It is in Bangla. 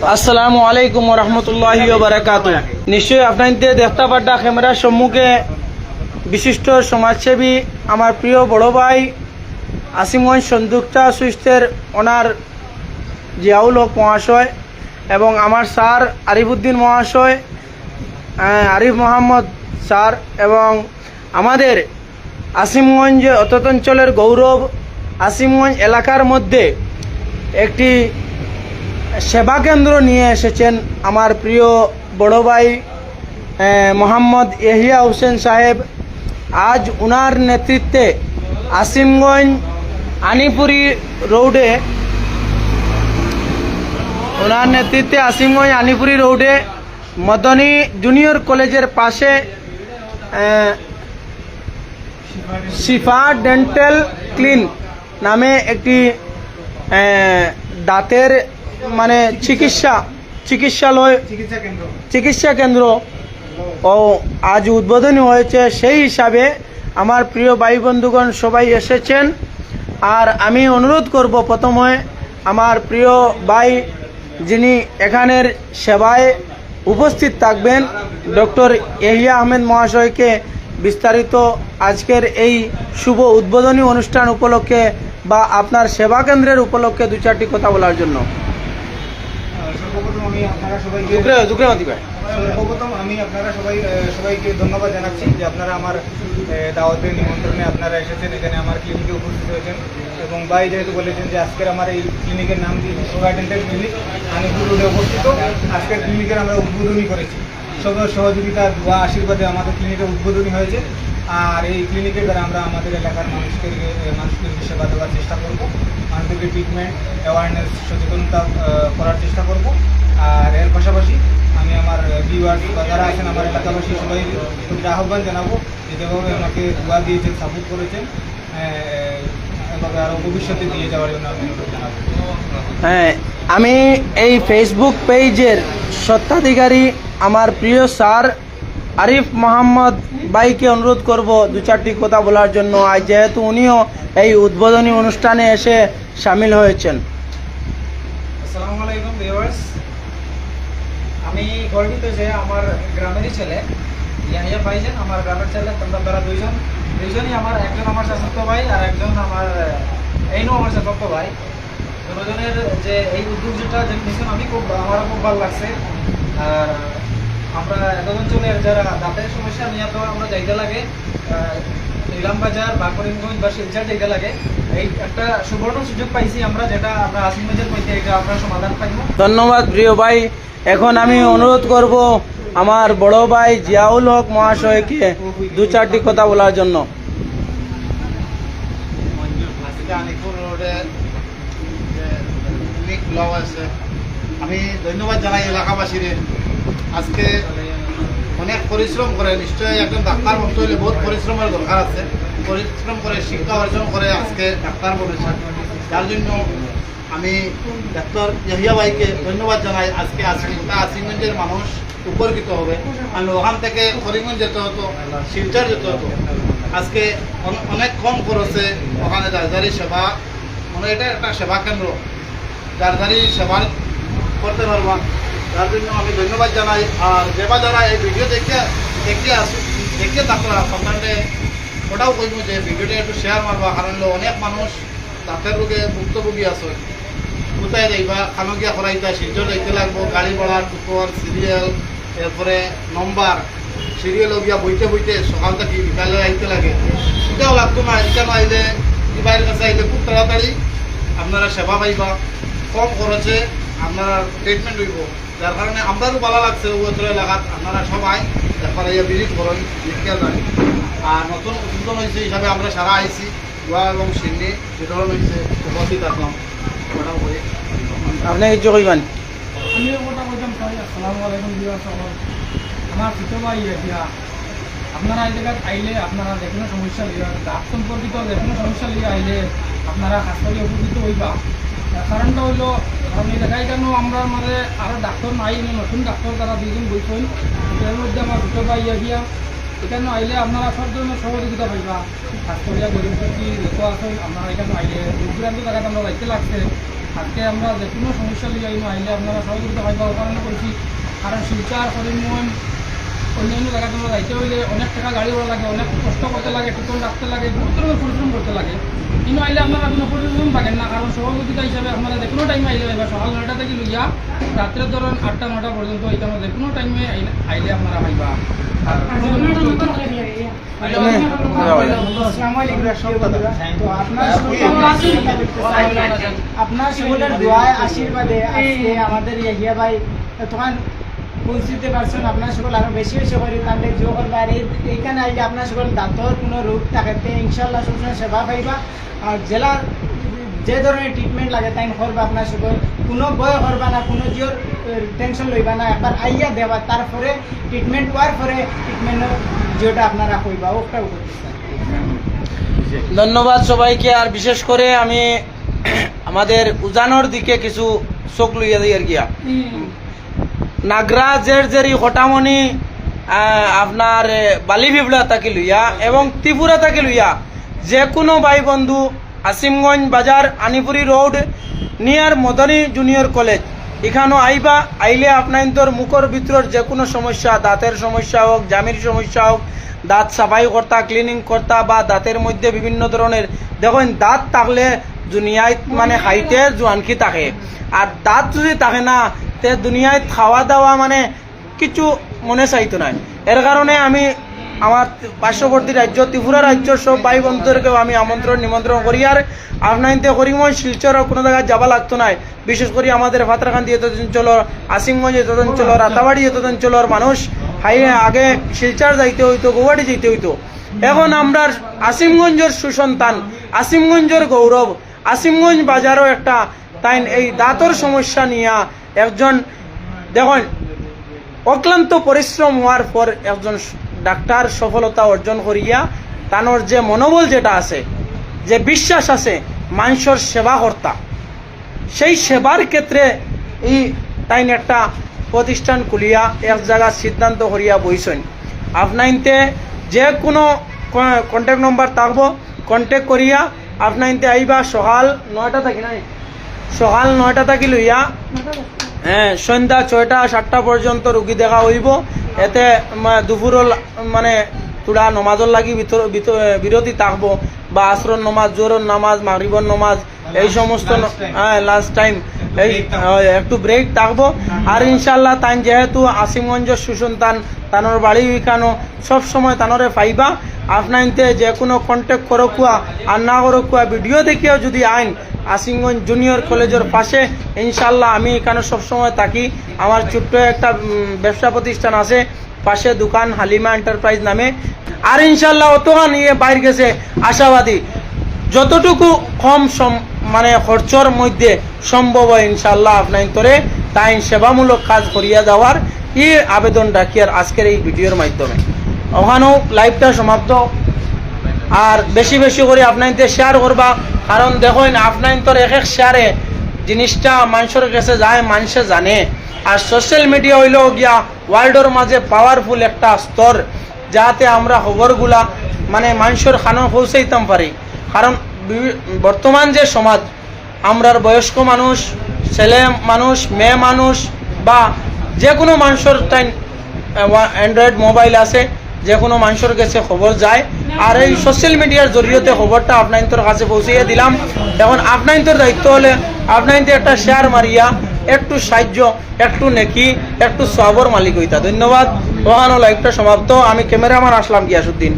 আসসালামু আলাইকুম ওয়া রাহমাতুল্লাহি ওয়া বারাকাতুহু। নিশ্চয়ই আপনাদের দেখতে পাড্ডা ক্যামেরার সম্মুখে বিশিষ্ট সমাজসেবী আমার প্রিয় বড় ভাই আসিমগঞ্জ সন্দুকটা সুইস্টের ওনার জিয়াউল হক মহাশয় এবং আমার স্যার আরিফুদ্দিন মহাশয়, আরিফ মোহাম্মদ স্যার এবং আমাদের আসিমগঞ্জ অঞ্চলের গৌরব আসিমগঞ্জ এলাকার মধ্যে একটি সেবা কেন্দ্র নিয়ে এসেছেন আমার প্রিয় বড় ভাই মোহাম্মদ ইয়াহিয়া হোসেন সাহেব। আজ উনার নেতৃত্বে আসিমগঞ্জ আনিপুরি রোডে মদনী জুনিয়র কলেজের পাশে শিফা ডেন্টাল ক্লিন নামে একটি দাঁতের মানে চিকিৎসা কেন্দ্র ও আজ উদ্বোধনী হয়েছে। সেই হিসাবে আমার প্রিয় ভাই বন্ধুগণ সবাই এসেছেন। আর আমি অনুরোধ করব প্রথমে আমার প্রিয় ভাই যিনি এখানের সেবায় উপস্থিত থাকবেন ডক্টর ইয়াহিয়া আহমেদ মহাশয়কে বিস্তারিত আজকের এই শুভ উদ্বোধনী অনুষ্ঠান উপলক্ষে বা আপনার সেবা কেন্দ্রের উপলক্ষে দু চারটি কথা বলার জন্য। সর্বপ্রথম আমি আপনারা সবাইকে ধন্যবাদ জানাচ্ছি যে আপনারা আমার দাওয়াতের নিমন্ত্রণে আপনারা এসেছেন, এখানে আমার ক্লিনিকে উপস্থিত হয়েছেন এবং ভাই যেহেতু বলেছেন যে আজকের আমার এই ক্লিনিকের নাম দিয়ে শিফা ডেন্টাল ক্লিনিক আনিপুর রোডে অবস্থিত। আজকের ক্লিনিকের আমরা উদ্বোধনী করেছি, সবার সহযোগিতা বা আশীর্বাদে আমাদের ক্লিনিকের উদ্বোধনী হয়েছে। আর এই ক্লিনিকের দ্বারা আমরা আমাদের এলাকার মানুষকে সেবা দেওয়ার চেষ্টা করব, মানুষদেরকে ট্রিটমেন্ট অ্যাওয়ারনেস সচেতনতা করার চেষ্টা করব। আর এর পাশাপাশি আমি আমার ভিউয়ার্স বা যারা আছেন আমার এলাকাবাসী সবাই প্রতি আহ্বান জানাবো যে যেভাবে আমাকে দোয়া দিয়েছেন, সাপোর্ট করেছেন, এভাবে আরও ভবিষ্যতে দিয়ে যাওয়ার জন্য আমি অনুরোধ জানাবো। হ্যাঁ, আমি এই ফেসবুক পেজের স্বত্বাধিকারী আমার প্রিয় স্যার আরিফ মোহাম্মদ ভাইকে অনুরোধ করব দু চারটি কথা বলার জন্য, আজ যেহেতু উনিও এই উদ্বোধনী অনুষ্ঠানে এসে সামিল হয়েছেন। আসসালামু আলাইকুম ভিউয়ার্স, আমি গর্বিত যে আমার গ্রামেরই ছেলে ইয়াহিয়া ভাইজান, আমার গ্রামের ছেলে, তোমরা তারা দুইজনই আমার, একজন আমার চাচাত ভাই আর একজন আমার আমার চাচাত ভাই। দুজনের যে এই উদ্যোগ যেটা নিয়েছেন আমারও খুব ভালো লাগছে। আর আমরা অঞ্চলের যারা দাঁতের সমস্যা নিয়ে তো আমরা যাইতে লাগে ইলামবাজার বা করিমগঞ্জ বা শিলচর যাইতে লাগে, এই একটা সুবর্ণ সুযোগ পাইছি আমরা, যেটা আমরা আসিমগঞ্জের মধ্যে এটা আমরা সমাধান পাইব। ধন্যবাদ প্রিয় ভাই। এখন আমি অনুরোধ করব আমার বড় ভাই জিয়াউল হক মহাশয়কে দু চারটি কথা বলার জন্য। আনিপুর রোডে ক্লিনিক খোলা হয়েছে, আমি ধন্যবাদ জানাই এলাকাবাসীর। আজকে অনেক পরিশ্রম করে, নিশ্চয়ই একজন ডাক্তার বলতে হলে বহুত পরিশ্রমের দরকার আছে, পরিশ্রম করে শিক্ষা অর্জন করে আজকে ডাক্তার বলেছেন। যার জন্য আমি ডাক্তার ইয়াহিয়া ভাইকে ধন্যবাদ জানাই। আজকে আসিমগঞ্জের মানুষ উপকৃত হবে। আমি ওখান থেকে করিমগঞ্জ যেতে হতো, শিলচর যেতে হতো, আজকে অনেক কম খরচে ওখানে ডাক্তারি সেবা, মানে এটা একটা সেবা কেন্দ্র, ডাক্তারি সেবা করতে পারবা। যার জন্য আমি ধন্যবাদ জানাই। আর যারা এই ভিডিও দেখে থাকলে আপনাদের ওটাও কইব যে ভিডিওটা একটু শেয়ার মারবা, কারণ অনেক মানুষ দাঁতের রোগে ভুক্তভোগী আছে। কোথায় যাইবা, খানো গিয়া করাইতা, শিলচর যাইতে লাগবো, গাড়ি ভাড়া, টুকর, সিরিয়াল, এরপরে নম্বর, সিরিয়াল গিয়া বইতে সকাল থেকে বিকালে আইতে লাগে, এটাও লাগতো না। এটা আইলে বাইরের কাছে আইলে খুব তাড়াতাড়ি আপনারা সেবা পাইবা, কম খরচে আপনারা ট্রিটমেন্ট হইব। যার কারণে আমারও ভালো লাগছে ওই এলাকাত আপনারা সবাই একবার ভিজিট করেন, দেখতে যান। আর নতুন উদ্বোধন হয়েছে হিসাবে আমরা সারা আইসি গোয়া এবং সিডনি বিতরণ হয়েছে, উপস্থিত আসলাম। ওটাও বলি আপনি কিছু কইবেন? আমিও কথা বলতাম চাই। আসসালামু আলাইকুম ভিউয়ার্স, আমার ছোটো ভাই ইয়া, আপনারা এই জায়গায় আইলে আপনারা যে কোনো সমস্যা লিয়ে, দাঁত সম্পর্কিত যে কোনো সমস্যা লিয়ে আইলে আপনারা হাসপাতালে উপকৃত হইবা। কারণটা হইল, কারণ এই জায়গায় কেন আমরা মানে আরও ডাক্তার নাই, নতুন ডাক্তার তারা দুইজন বইছেন, এর মধ্যে আমার ছোটো ভাই ইয়া এখানে আইলে আপনারা সব ধরনের সহযোগিতা পাইবা। স্বাস্থ্য গরিব যত আছেন আপনারা এখানে আইলে দূর দূরান্ত জায়গাতে আমরা যাইতে লাগছে, আজকে আমরা যে কোনো সমস্যা লিয়ে আইলে আপনারা সহযোগিতা পাইবা কারণ করছি, কারণ শিলচার হরিমোহন অন্যান্য জায়গাতে আমরা যাইতে হইলে অনেক টাকা গাড়ি ভাড়া লাগে, অনেক কষ্ট করতে লাগে, টিকন রাখতে লাগে, বহুত ধরনের পরিশ্রম করতে লাগে। কিন্তু আইলে আপনারা কোনো পরিশ্রম থাকেন না, কারণ সহযোগিতা হিসাবে আপনারা যে কোনো টাইমে আইলে পাইবা। সকাল 9টা থেকে লইয়া রাত্রে ধরেন 8টা-9টা পর্যন্ত এখানে যে কোনো টাইমে আইলে আপনারা পাইবা। আপনার সকলের দোয়ায় আশীর্বাদে আজকে আমাদের ইয়াহিয়া ভাই তখন পৌঁছতে পারছেন। আপনার সকল আরো বেশি বেশি করে তাদের যোগ করবে। আর এইখানে আইলে আপনার সকল দাঁতর কোনো রোগ থাকতে ইনশাল্লাহ সবসময় সেবা পাইবা। আর জেলার যে ধরনের ট্রিটমেন্ট লাগে তাই করবা। আপনার সকল কোনো ভয় করবা না, কোনো জিওর টেনশন লইবা না। একবার আইয়া দেবা, তারপরে ট্রিটমেন্ট হওয়ার পরে ট্রিটমেন্টের জিওটা আপনারা কইবা ওটাও করতে। ধন্যবাদ সবাইকে। আর বিশেষ করে আমি আমাদের উজানোর দিকে কিছু চোখ লইয়া দিই আর গিয়া নাগরাজের জেরি হটামনি আপনার বালি বিবলা তাকে লইয়া এবং ত্রিপুরা তাকে লইয়া যে কোনো ভাই বন্ধু আসিমগঞ্জ বাজার আনিপুরি রোড নিয়ার মদনী জুনিয়র কলেজ এখানেও আইবা। আইলে আপনার মুখর ভিতরের যে কোনো সমস্যা, দাঁতের সমস্যা হোক, জামির সমস্যা হোক, দাঁত সাফাই কর্তা, ক্লিনিং কর্তা বা দাঁতের মধ্যে বিভিন্ন ধরনের দেখুন দাঁত থাকলে দুনিয়ায় মানে খাইতে জোয়ানকি থাকে। আর দাঁত যদি থাকে না তে দুনিয়ায় খাওয়া দাওয়া মানে কিছু মনে চাইতো না। এর কারণে আমি আমার পার্শ্ববর্তী রাজ্য ত্রিপুরা রাজ্যের সব ভাই বন্ধুদেরকেও আমি নিমন্ত্রণ করি। আর আপনাইতে করিমগঞ্জ শিলচরও কোনো জায়গায় যাওয়া লাগতো না। বিশেষ করে আমাদের ফাতরাকান্দি এত অঞ্চলের, আসিমগঞ্জ এত অঞ্চলের, রাতাবাড়ি এত অঞ্চলের মানুষ আগে শিলচর যাইতে হইতো, গৌহাটি যেতে হইতো। এখন আমরা আসিমগঞ্জের সুসন্তান, আসিমগঞ্জের গৌরব, আসিমগঞ্জ বাজারও একটা তাই এই দাঁতর সমস্যা নিয়ে একজন দেখুন অক্লান্ত পরিশ্রম হওয়ার পর একজন ডাক্তার সফলতা অর্জন করিয়া তানোর যে মনোবল যেটা আছে, যে বিশ্বাস আছে মানুষের সেবা কর্তা, সেই সেবার ক্ষেত্রে এই তাই একটা প্রতিষ্ঠান খুলিয়া এক জায়গা সিদ্ধান্ত করিয়া বইছেন। আপনাইতে যে কোনো কন্ট্যাক্ট নম্বর থাকবো, কন্ট্যাক্ট করিয়া আপনাইতে আইবা। সকাল 9টা থাকি নাই, সকাল 9টা থাকি লইয়া সন্ধ্যা 6টা-7টা পর্যন্ত রুগী দেখা হইব। এতে দুপুর মানে তুড়া নমাজর লাগি বিরতি থাকবো, বা আসরর নমাজ, জোহরের নামাজ, মাগরিবর নমাজ, এই সমস্ত লাস্ট টাইম এই একটু ব্রেক থাকবো। আর ইনশাল্লাহ তাই যেহেতু আসিমগঞ্জের সুসন্তান, তানোর বাড়ি ওইখানো সবসময় তানোরে পাইবা। আপনাইতে যে কোনো কন্ট্যাক্ট করো কুয়া আর না করো কুয়া ভিডিও দেখিও যদি আইন আসিমগঞ্জ জুনিয়র কলেজের পাশে ইনশাল্লাহ আমি এখানে সবসময় থাকি। আমার ছোট্ট একটা ব্যবসা প্রতিষ্ঠান আছে পাশে, দোকান হালিমা এন্টারপ্রাইজ নামে। আর ইনশাল্লাহ অতখান ইয়ে বাইর গেছে আশাবাদী যতটুকু কম মানে খরচর মধ্যে সম্ভব হয় ইনশাল্লাহ আপনার তোরে তাই সেবামূলক কাজ করিয়া যাওয়ার ই আবেদন রাখি আর আজকের এই ভিডিওর মাধ্যমে। ওখানেও লাইভটা সমাপ্ত। আর বেশি বেশি করে আপনাদের শেয়ার করবা, কারণ দেখুন আপনার এক এক শেয়ারে জিনিসটা মানুষের কাছে যায়, মানুষে জানে। আর সোশ্যাল মিডিয়া হইল গিয়া ওয়ার্ল্ডের মাঝে পাওয়ারফুল একটা স্তর, যাতে আমরা খবরগুলা মানে মানুষের খানো পৌঁছাইতাম পারি। কারণ বর্তমান যে সমাজ, আমরার বয়স্ক মানুষ, ছেলে মানুষ, মেয়ে মানুষ বা যে কোনো মানুষের টাইম অ্যান্ড্রয়েড মোবাইল আছে, যে কোনো মানুষের কাছে খবর যায়। আর এই সোশ্যাল মিডিয়ার জরিয়তে খবরটা আপনার কাছে পৌঁছিয়ে দিলাম। এখন আপনার দায়িত্ব হলে আপনাদের একটা শেয়ার মারিয়া একটু সাহায্য, একটু নেকি, একটু সবর মালিক হইতা। ধন্যবাদ। ওখানো লাইভটা সমাপ্ত। আমি ক্যামেরাম্যান আসলাম গিয়াসুদ্দিন।